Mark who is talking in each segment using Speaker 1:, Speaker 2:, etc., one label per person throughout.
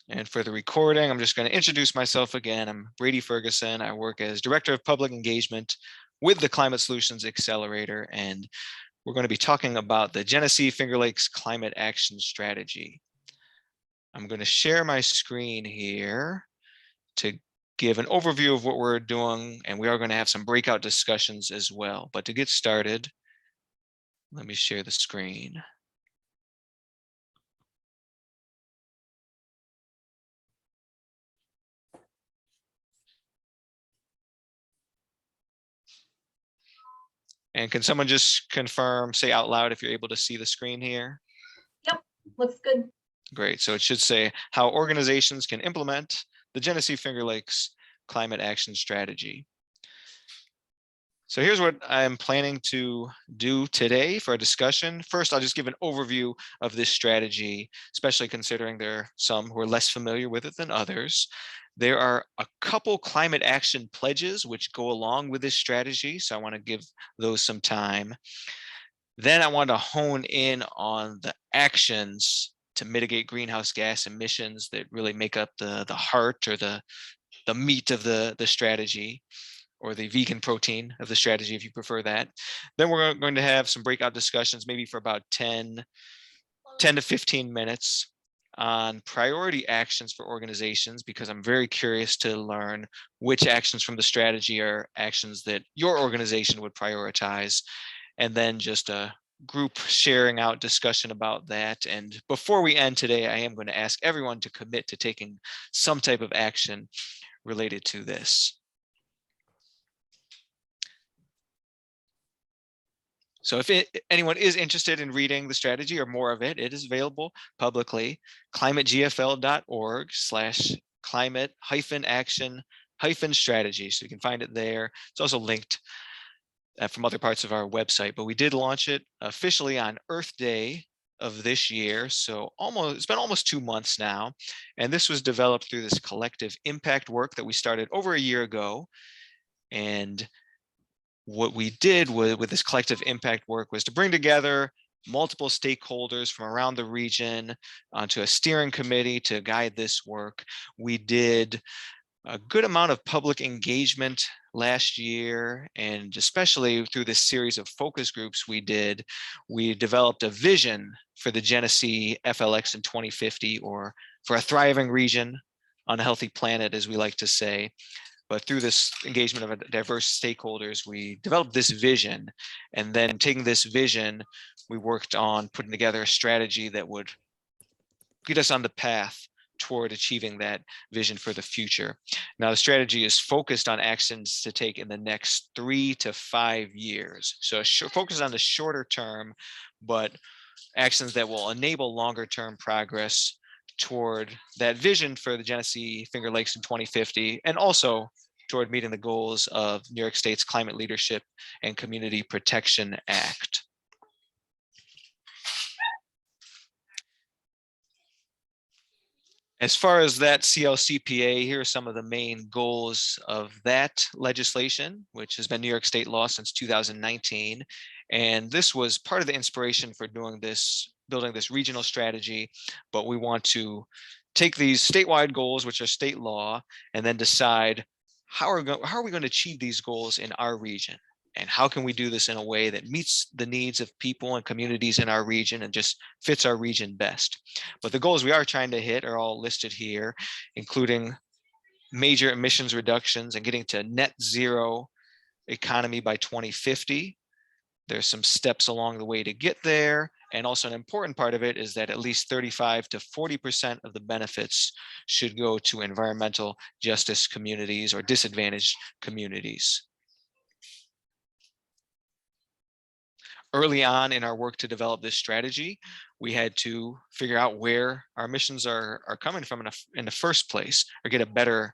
Speaker 1: And for the recording, I'm just going to introduce myself again. I'm Brady Ferguson. I work as Director of Public Engagement with the Climate Solutions Accelerator, and we're going to be talking about the Genesee-Finger Lakes Climate Action Strategy. I'm going to share my screen here to give an overview of what we're doing, and we are going to have some breakout discussions as well. But to get started, let me share the screen. And can someone just confirm, say out loud if you're able to see the screen here?
Speaker 2: Yep, looks good.
Speaker 1: Great. So it should say how organizations can implement the Genesee-Finger Lakes Climate Action Strategy. So here's what I'm planning to do today for a discussion. First, I'll just give an overview of this strategy, especially considering there are some who are less familiar with it than others. There are a couple climate action pledges which go along with this strategy, so I want to give those some time. Then I want to hone in on the actions to mitigate greenhouse gas emissions that really make up the heart or the meat of the strategy, or the vegan protein of the strategy, if you prefer that. Then we're going to have some breakout discussions, maybe for about 10 to 15 minutes on priority actions for organizations, because I'm very curious to learn which actions from the strategy are actions that your organization would prioritize. And then just a group sharing out discussion about that. And before we end today, I am going to ask everyone to commit to taking some type of action related to this. So if anyone is interested in reading the strategy or more of it, it is available publicly, climategfl.org/climate-action-strategy. So you can find it there. It's also linked from other parts of our website, but we did launch it officially on Earth Day of this year. So it's been almost 2 months now. And this was developed through this collective impact work that we started over a year ago. And what we did with this collective impact work was to bring together multiple stakeholders from around the region onto a steering committee to guide this work. We did a good amount of public engagement last year, and especially through this series of focus groups we developed a vision for the Genesee-FLX in 2050, or for a thriving region on a healthy planet, as we like to say. But through this engagement of diverse stakeholders, we developed this vision. And then taking this vision, we worked on putting together a strategy that would get us on the path toward achieving that vision for the future. Now, the strategy is focused on actions to take in the next 3 to 5 years. So focus on the shorter term, but actions that will enable longer term progress toward that vision for the Genesee-Finger Lakes in 2050, and also toward meeting the goals of New York State's Climate Leadership and Community Protection Act. As far as that CLCPA, here are some of the main goals of that legislation, which has been New York State law since 2019. And this was part of the inspiration for building this regional strategy. But we want to take these statewide goals, which are state law, and then decide how are we going to achieve these goals in our region? And how can we do this in a way that meets the needs of people and communities in our region and just fits our region best? But the goals we are trying to hit are all listed here, including major emissions reductions and getting to net zero economy by 2050. There's some steps along the way to get there. And also an important part of it is that at least 35 to 40% of the benefits should go to environmental justice communities or disadvantaged communities. Early on in our work to develop this strategy, we had to figure out where our emissions are coming from in the first place, or get a better,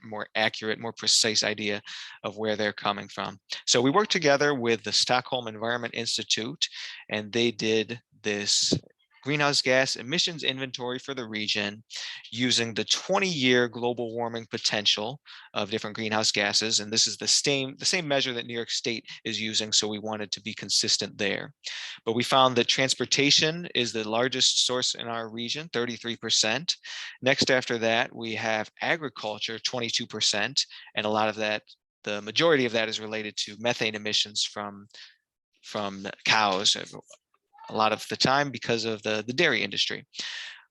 Speaker 1: more accurate, more precise idea of where they're coming from. So we worked together with the Stockholm Environment Institute, and they did this greenhouse gas emissions inventory for the region using the 20-year global warming potential of different greenhouse gases. And this is the same measure that New York State is using, so we wanted to be consistent there. But we found that transportation is the largest source in our region, 33%. Next after that, we have agriculture, 22%, and a lot of that, the majority of that is related to methane emissions from cows, a lot of the time because of the dairy industry.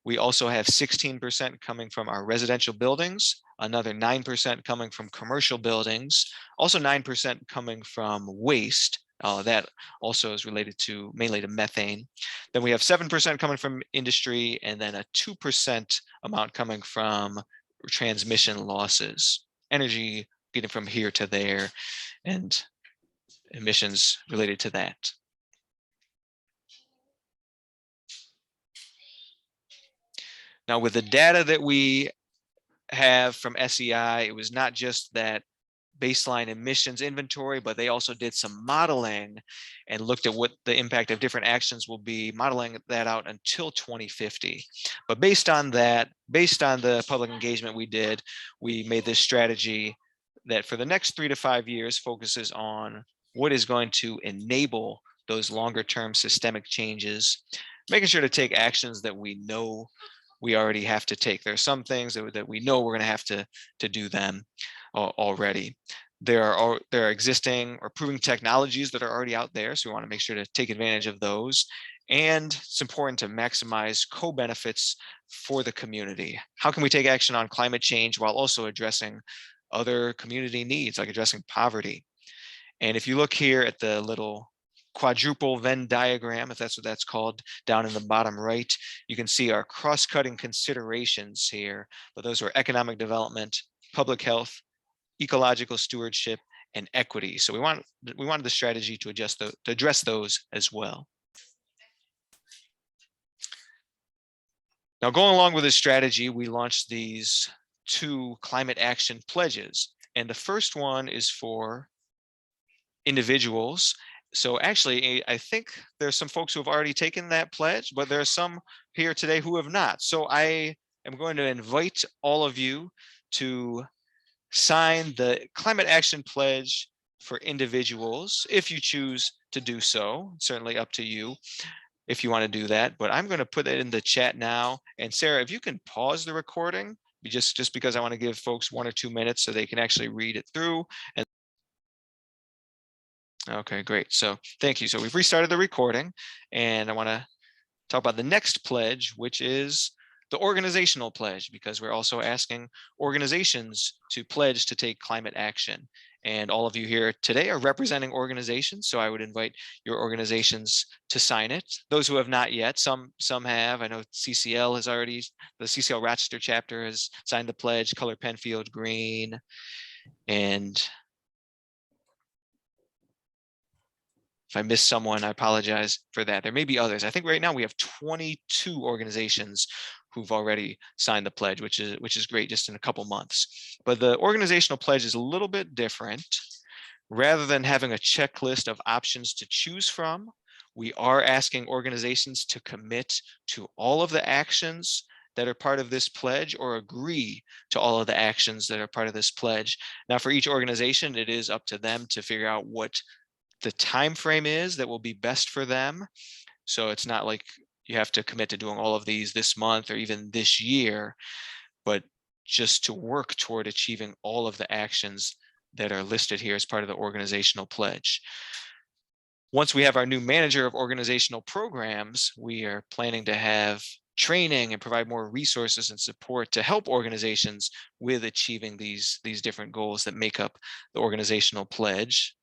Speaker 1: We also have 16% coming from our residential buildings, another 9% coming from commercial buildings, also 9% coming from waste. That also is related to mainly to methane. Then we have 7% coming from industry, and then a 2% amount coming from transmission losses, energy getting from here to there, and emissions related to that. Now, with the data that we have from SEI, it was not just that baseline emissions inventory, but they also did some modeling and looked at what the impact of different actions will be, modeling that out until 2050. But based on that, based on the public engagement we did, we made this strategy that for the next 3 to 5 years focuses on what is going to enable those longer term systemic changes, making sure to take actions that we know we already have to take. There are some things that we know we're going to have to do them already. There are existing or proven technologies that are already out there, so we want to make sure to take advantage of those. And it's important to maximize co-benefits for the community. How can we take action on climate change while also addressing other community needs, like addressing poverty? And if you look here at the little quadruple Venn diagram, if that's what that's called, down in the bottom right, you can see our cross-cutting considerations here, but those are economic development, public health, ecological stewardship, and equity. So we wanted the strategy to address those as well. Now, going along with this strategy, we launched these 2 climate action pledges, and the first one is for individuals. So actually, I think there's some folks who have already taken that pledge, but there are some here today who have not. So I am going to invite all of you to sign the Climate Action Pledge for individuals, if you choose to do so. It's certainly up to you if you want to do that, but I'm going to put it in the chat now. And Sarah, if you can pause the recording, just because I want to give folks 1 or 2 minutes so they can actually read it through. And okay, great. So thank you. So we've restarted the recording, and I want to talk about the next pledge, which is the organizational pledge, because we're also asking organizations to pledge to take climate action. And all of you here today are representing organizations, so I would invite your organizations to sign it. Those who have not yet, some have. I know CCL has already, the CCL Rochester chapter has signed the pledge, color Penfield green, and if I missed someone, I apologize for that. There may be others. I think right now we have 22 organizations who've already signed the pledge, which is great, just in a couple months. But the organizational pledge is a little bit different. Rather than having a checklist of options to choose from, we are asking organizations to commit to all of the actions that are part of this pledge, or agree to all of the actions that are part of this pledge. Now, for each organization, it is up to them to figure out what the time frame is that will be best for them. So it's not like you have to commit to doing all of these this month or even this year, but just to work toward achieving all of the actions that are listed here as part of the organizational pledge. Once we have our new manager of organizational programs, we are planning to have training and provide more resources and support to help organizations with achieving these different goals that make up the organizational pledge.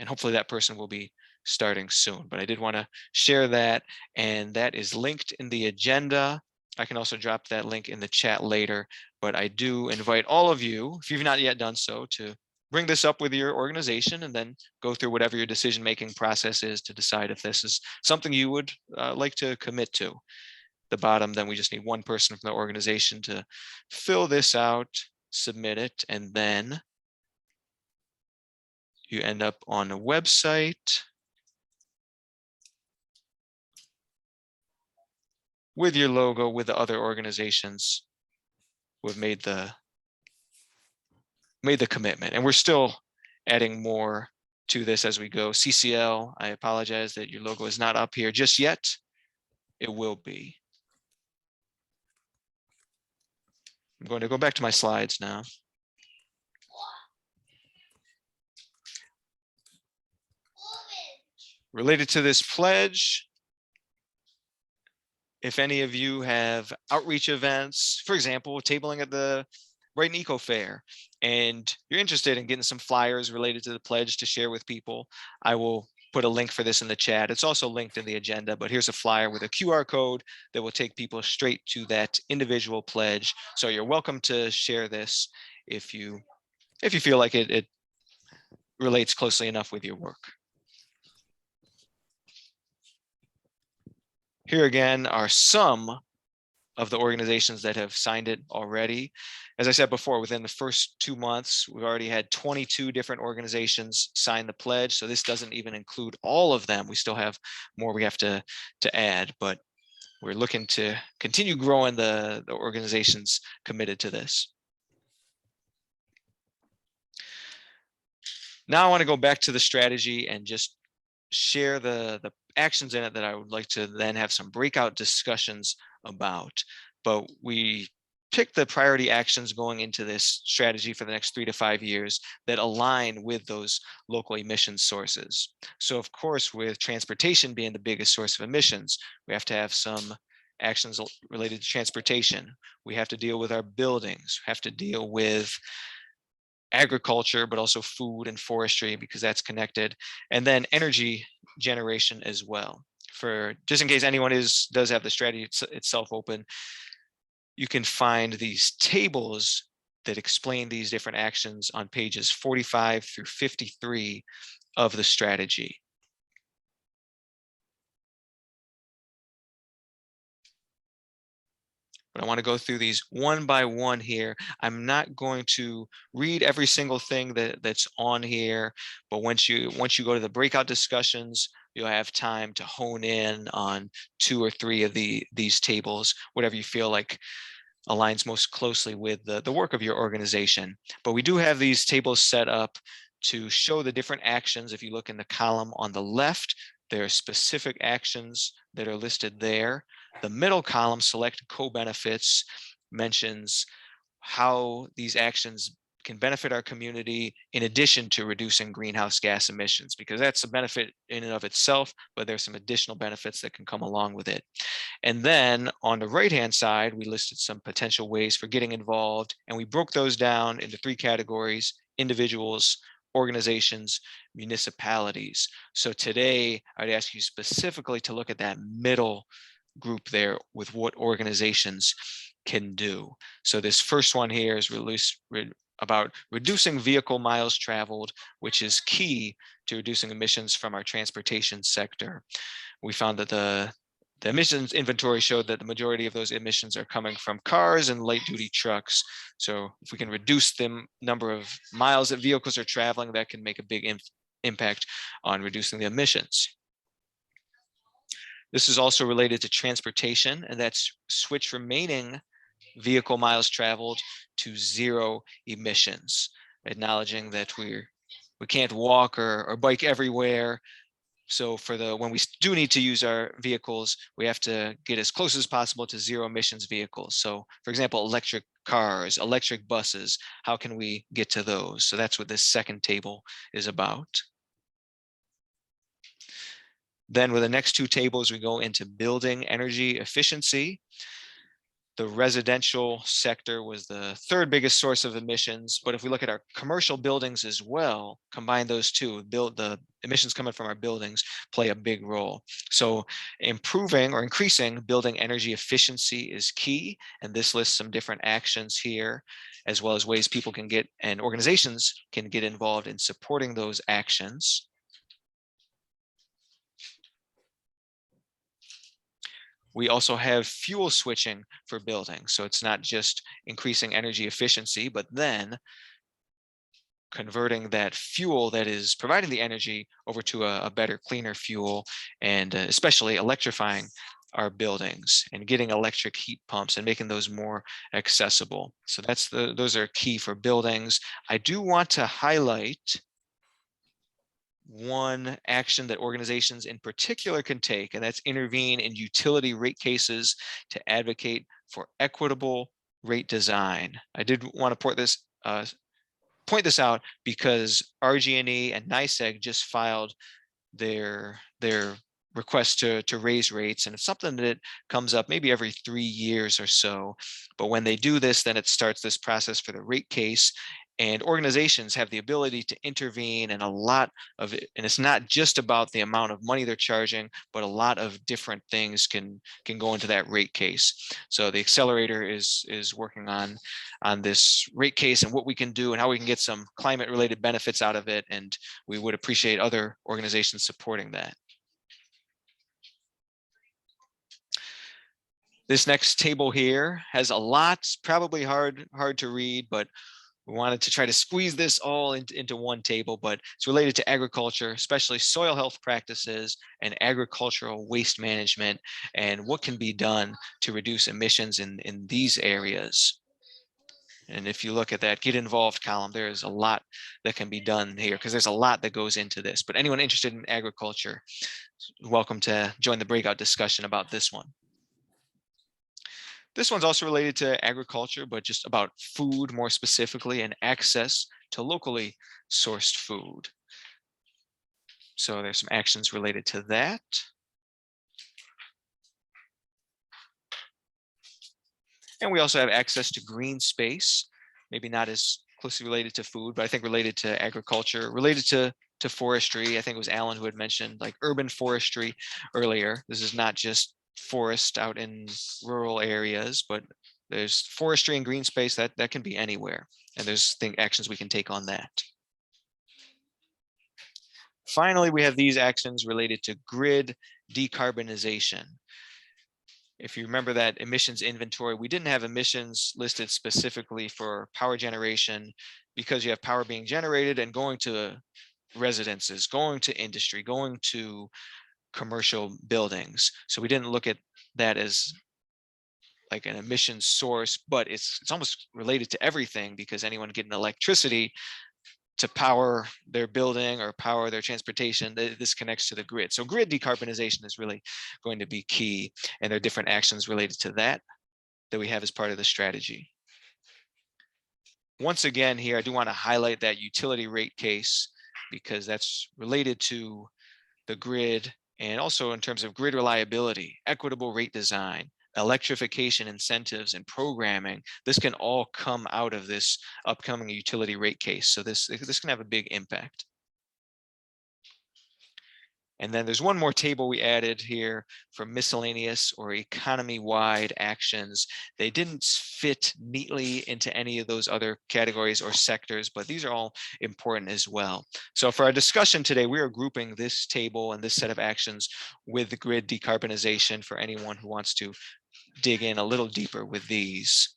Speaker 1: And hopefully that person will be starting soon. But I did want to share that, and that is linked in the agenda. I can also drop that link in the chat later, but I do invite all of you, if you've not yet done so, to bring this up with your organization and then go through whatever your decision-making process is to decide if this is something you would like to commit to. At the bottom, then we just need one person from the organization to fill this out, submit it, and then you end up on a website. with your logo, with the other organizations who have made the commitment. And we're still adding more to this as we go. CCL, I apologize that your logo is not up here just yet. It will be. I'm going to go back to my slides now. Related to this pledge, if any of you have outreach events, for example, tabling at the Brighton Eco Fair, and you're interested in getting some flyers related to the pledge to share with people, I will put a link for this in the chat. It's also linked in the agenda, but here's a flyer with a QR code that will take people straight to that individual pledge. So you're welcome to share this if you feel like it relates closely enough with your work. Here again are some of the organizations that have signed it already. As I said before, within the first 2 months, we've already had 22 different organizations sign the pledge. So this doesn't even include all of them. We still have more we have to add, but we're looking to continue growing the organizations committed to this. Now I want to go back to the strategy and just share the actions in it that I would like to then have some breakout discussions about. But we picked the priority actions going into this strategy for the next 3 to 5 years that align with those local emission sources. So of course, with transportation being the biggest source of emissions, we have to have some actions related to transportation. We have to deal with our buildings, we have to deal with agriculture, but also food and forestry, because that's connected, and then energy generation as well. For just in case anyone does have the strategy itself open, you can find these tables that explain these different actions on pages 45 through 53 of the strategy. But I want to go through these one by one here. I'm not going to read every single thing that's on here, but once you go to the breakout discussions, you'll have time to hone in on 2 or 3 of these tables, whatever you feel like aligns most closely with the work of your organization. But we do have these tables set up to show the different actions. If you look in the column on the left, there are specific actions that are listed there. The middle column, select co-benefits, mentions how these actions can benefit our community in addition to reducing greenhouse gas emissions, because that's a benefit in and of itself, but there's some additional benefits that can come along with it. And then on the right-hand side, we listed some potential ways for getting involved, and we broke those down into 3 categories: individuals, organizations, municipalities. So today, I'd ask you specifically to look at that middle group there with what organizations can do. So this first one here is about reducing vehicle miles traveled, which is key to reducing emissions from our transportation sector. We found that the emissions inventory showed that the majority of those emissions are coming from cars and light duty trucks. So if we can reduce the number of miles that vehicles are traveling, that can make a big impact on reducing the emissions. This is also related to transportation, and that's switch remaining vehicle miles traveled to 0 emissions, acknowledging that we can't walk or bike everywhere. So when we do need to use our vehicles, we have to get as close as possible to 0 emissions vehicles. So for example, electric cars, electric buses, how can we get to those? So that's what this second table is about. Then with the next 2 tables, we go into building energy efficiency. The residential sector was the 3rd biggest source of emissions, but if we look at our commercial buildings as well, combine those 2, the emissions coming from our buildings play a big role. So improving or increasing building energy efficiency is key, and this lists some different actions here, as well as ways people can get and organizations can get involved in supporting those actions. We also have fuel switching for buildings. So it's not just increasing energy efficiency, but then converting that fuel that is providing the energy over to a better, cleaner fuel, and especially electrifying our buildings and getting electric heat pumps and making those more accessible. So those are key for buildings. I do want to highlight one action that organizations in particular can take, and that's intervene in utility rate cases to advocate for equitable rate design. I did want to point this out because RG&E and NYSEG just filed their request to raise rates, and it's something that comes up maybe every 3 years or so. But when they do this, then it starts this process for the rate case, and organizations have the ability to intervene in a lot of it. And it's not just about the amount of money they're charging, but a lot of different things can go into that rate case. So the accelerator is working on this rate case and what we can do and how we can get some climate related benefits out of it. And we would appreciate other organizations supporting that. This next table here has a lot, probably hard to read, but we wanted to try to squeeze this all into one table, but it's related to agriculture, especially soil health practices and agricultural waste management, and what can be done to reduce emissions in these areas. And if you look at that get involved column, there is a lot that can be done here because there's a lot that goes into this. But anyone interested in agriculture, welcome to join the breakout discussion about this one. This one's also related to agriculture, but just about food more specifically and access to locally sourced food. So there's some actions related to that. And we also have access to green space, maybe not as closely related to food, but I think related to agriculture, related to forestry. I think it was Alan who had mentioned like urban forestry earlier. This is not just forest out in rural areas, but there's forestry and green space that can be anywhere. And there's actions we can take on that. Finally, we have these actions related to grid decarbonization. If you remember that emissions inventory, we didn't have emissions listed specifically for power generation because you have power being generated and going to residences, going to industry, going to commercial buildings. So we didn't look at that as like an emissions source, but it's almost related to everything because anyone getting electricity to power their building or power their transportation, this connects to the grid. So grid decarbonization is really going to be key, and there are different actions related to that we have as part of the strategy. Once again here, I do want to highlight that utility rate case because that's related to the grid and also in terms of grid reliability, equitable rate design, electrification incentives and programming. This can all come out of this upcoming utility rate case. So this can have a big impact. And then there's one more table we added here for miscellaneous or economy-wide actions. They didn't fit neatly into any of those other categories or sectors, but these are all important as well. So for our discussion today, we are grouping this table and this set of actions with the grid decarbonization for anyone who wants to dig in a little deeper with these.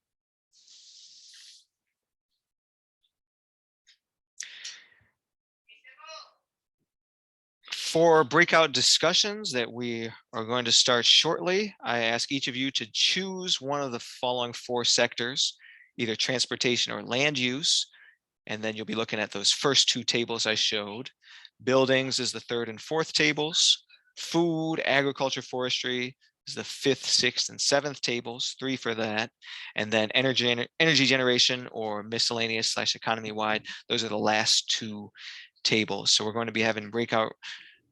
Speaker 1: For breakout discussions that we are going to start shortly, I ask each of you to choose one of the following 4 sectors, either transportation or land use, and then you'll be looking at those first 2 tables I showed. Buildings is the 3rd and 4th tables. Food, agriculture, forestry is the 5th, 6th, and 7th tables, 3 for that. And then energy generation or miscellaneous / economy-wide, those are the last 2 tables. So we're going to be having breakout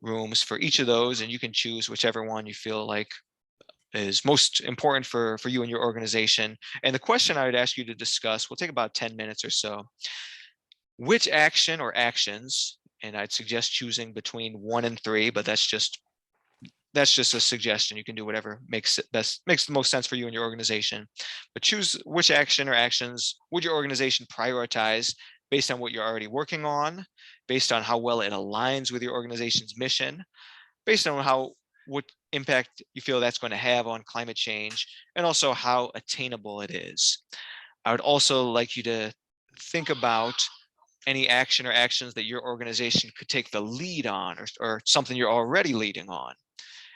Speaker 1: rooms for each of those, and you can choose whichever one you feel like is most important for you and your organization. And the question I would ask you to discuss will take about 10 minutes or so. Which action or actions, and I'd suggest choosing between 1 and 3, but that's just a suggestion. You can do whatever makes the most sense for you and your organization. But choose which action or actions would your organization prioritize based on what you're already working on, based on how well it aligns with your organization's mission, based on what impact you feel that's going to have on climate change, and also how attainable it is. I would also like you to think about any action or actions that your organization could take the lead on, or something you're already leading on.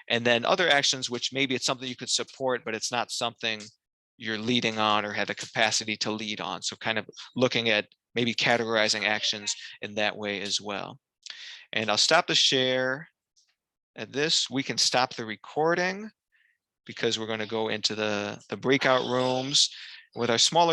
Speaker 1: And then other actions, which maybe it's something you could support, but it's not something you're leading on or have the capacity to lead on. So kind of looking at maybe categorizing actions in that way as well. And I'll stop the share at this. We can stop the recording because we're going to go into the breakout rooms with our smaller